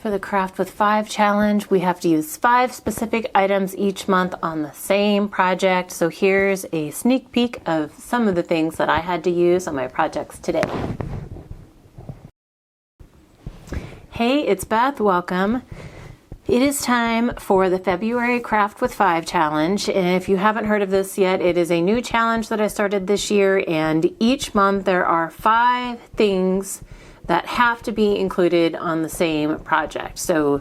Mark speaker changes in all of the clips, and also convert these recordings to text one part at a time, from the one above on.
Speaker 1: for the Craft with 5 challenge, we have to use 5 specific items each month on the same project. So here's a sneak peek of some of the things that I had to use on my projects today. Hey, it's Beth. Welcome. It is time for the February Craft with 5 challenge. And if you haven't heard of this yet, it is a new challenge that I started this year. And each month there are 5 things that have to be included on the same project. So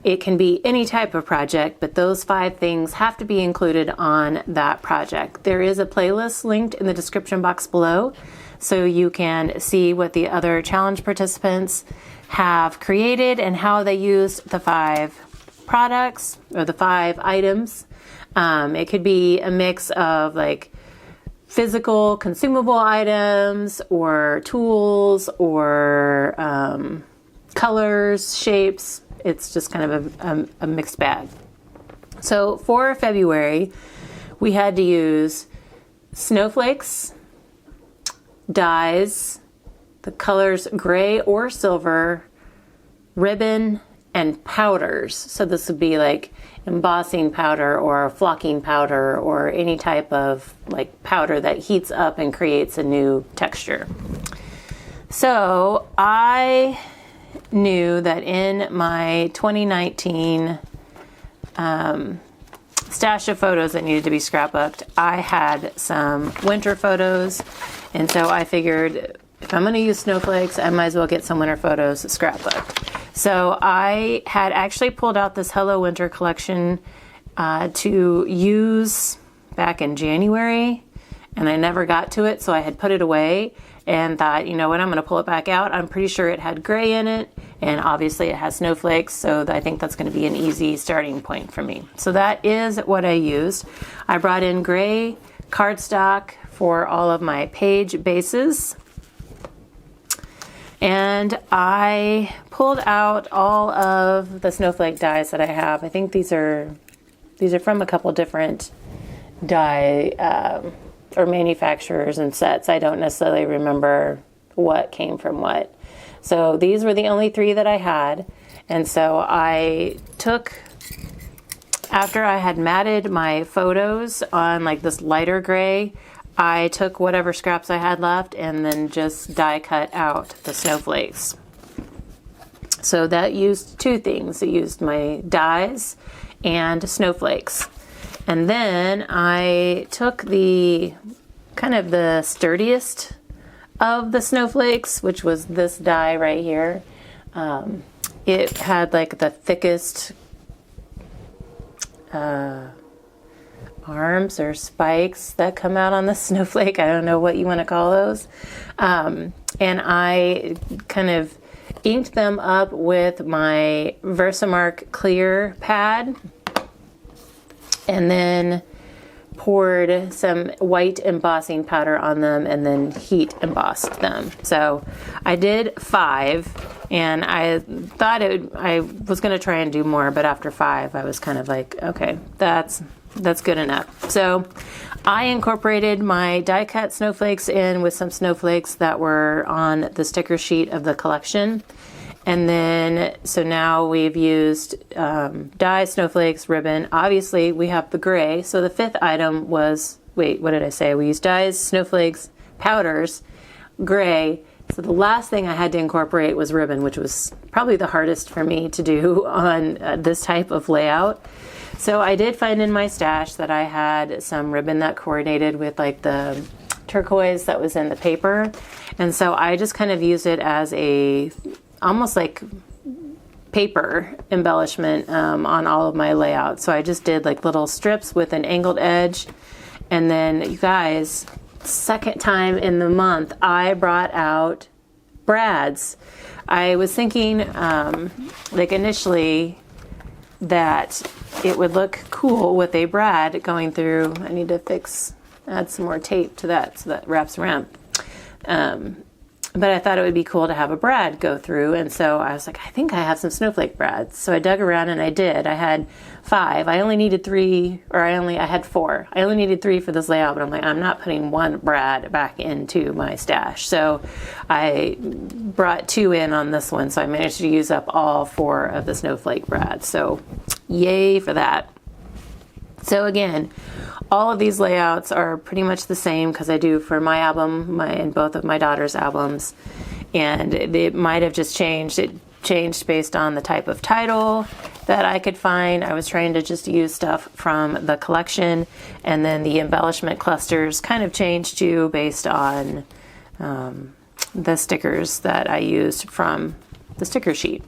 Speaker 1: it can be any type of project, but those 5 things have to be included on that project. There is a playlist linked in the description box below, so you can see what the other challenge participants have created and how they used the 5 products or the 5 items. It could be a mix of like physical, consumable items or tools or colors, shapes. It's just kind of a mixed bag. So for February, we had to use snowflakes, dyes, the colors gray or silver, ribbon, and powders. So this would be like embossing powder or flocking powder or any type of like powder that heats up and creates a new texture. So I knew that in my 2019 stash of photos that needed to be scrapbooked, I had some winter photos, and so I figured if I'm going to use snowflakes, I might as well get some winter photos scrapbooked. So I had actually pulled out this Hello Winter collection to use back in January, and I never got to it, so I had put it away and thought, you know what, I'm going to pull it back out. I'm pretty sure it had gray in it, and obviously it has snowflakes, so I think that's going to be an easy starting point for me. So that is what I used. I brought in gray cardstock for all of my page bases. And I pulled out all of the snowflake dies that I have. I think these are from a couple different die or manufacturers and sets. I don't necessarily remember what came from what. So these were the only 3 that I had. And so I took, after I had matted my photos on like this lighter gray, I took whatever scraps I had left and then just die cut out the snowflakes. So that used 2 things. It used my dies and snowflakes. And then I took the kind of the sturdiest of the snowflakes, which was this die right here. It had like the thickest arms or spikes that come out on the snowflake. I don't know what you want to call those. And I kind of inked them up with my Versamark clear pad and then poured some white embossing powder on them and then heat embossed them. So I did 5, and I thought I was going to try and do more, but after 5 I was kind of like, okay, that's good enough. So I incorporated my die cut snowflakes in with some snowflakes that were on the sticker sheet of the collection. And then, so now we've used dye, snowflakes, ribbon. Obviously, we have the gray. So the 5th item was, wait, what did I say? We used dyes, snowflakes, powders, gray. So the last thing I had to incorporate was ribbon, which was probably the hardest for me to do on this type of layout. So I did find in my stash that I had some ribbon that coordinated with like the turquoise that was in the paper. And so I just kind of used it as a almost like paper embellishment on all of my layouts. So I just did like little strips with an angled edge. And then you guys, 2nd time in the month, I brought out brads. I was thinking like initially that it would look cool with a brad going through. I need to add some more tape to that so that wraps around. But I thought it would be cool to have a brad go through. And so I was like, I think I have some snowflake brads. So I dug around and I did. I had 5. I only needed 3, or I had 4. I only needed 3 for this layout, but I'm like, I'm not putting one brad back into my stash. So I brought 2 in on this one. So I managed to use up all 4 of the snowflake brads. So yay for that. So again, all of these layouts are pretty much the same because I do for my album and both of my daughter's albums. And it might have just changed. It changed based on the type of title that I could find. I was trying to just use stuff from the collection. And then the embellishment clusters kind of changed too based on the stickers that I used from the sticker sheet.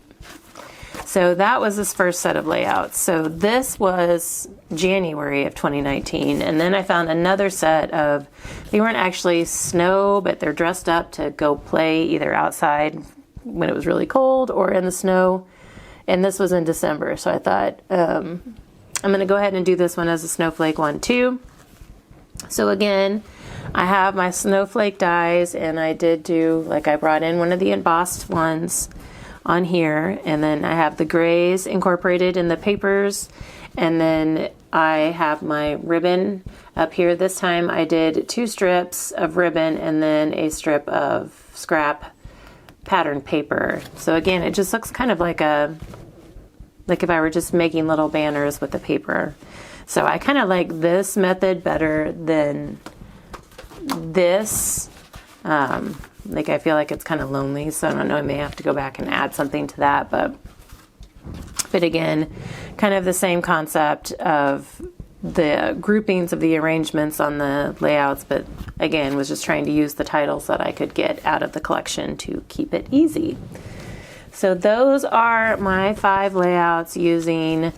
Speaker 1: So that was this first set of layouts. So this was January of 2019. And then I found another set of, they weren't actually snow, but they're dressed up to go play either outside when it was really cold or in the snow. And this was in December. So I thought, I'm going to go ahead and do this one as a snowflake one too. So again, I have my snowflake dies, and I did do, like, I brought in one of the embossed ones on here, and then I have the grays incorporated in the papers, and then I have my ribbon up here. This time I did 2 strips of ribbon and then a strip of scrap pattern paper. So again, it just looks kind of like if I were just making little banners with the paper. So I kind of like this method better than this. Like, I feel like it's kind of lonely, so I don't know, I may have to go back and add something to that, but again, kind of the same concept of the groupings of the arrangements on the layouts, but again, was just trying to use the titles that I could get out of the collection to keep it easy. So those are my 5 layouts using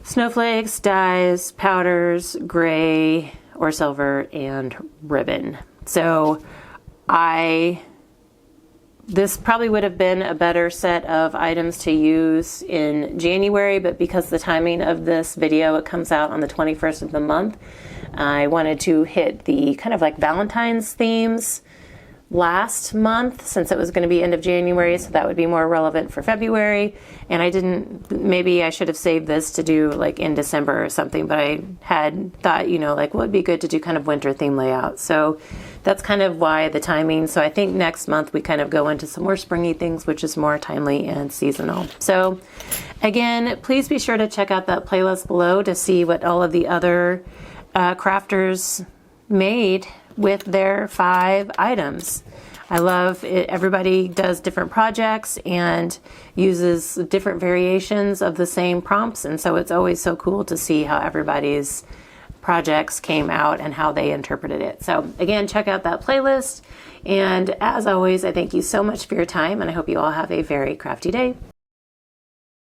Speaker 1: snowflakes, dyes, powders, gray or silver, and ribbon. So this probably would have been a better set of items to use in January, but because the timing of this video, it comes out on the 21st of the month, I wanted to hit the kind of like Valentine's themes last month, since it was going to be end of January, so that would be more relevant for February. And I didn't, maybe I should have saved this to do like in December or something, but I had thought, like, what would be good to do kind of winter theme layout. So that's kind of why the timing. So I think next month we kind of go into some more springy things, which is more timely and seasonal. So again, please be sure to check out that playlist below to see what all of the other crafters made with their 5 items. I love it. Everybody does different projects and uses different variations of the same prompts, and so it's always so cool to see how everybody's projects came out and how they interpreted it. So again, check out that playlist, and as always, I thank you so much for your time, and I hope you all have a very crafty day.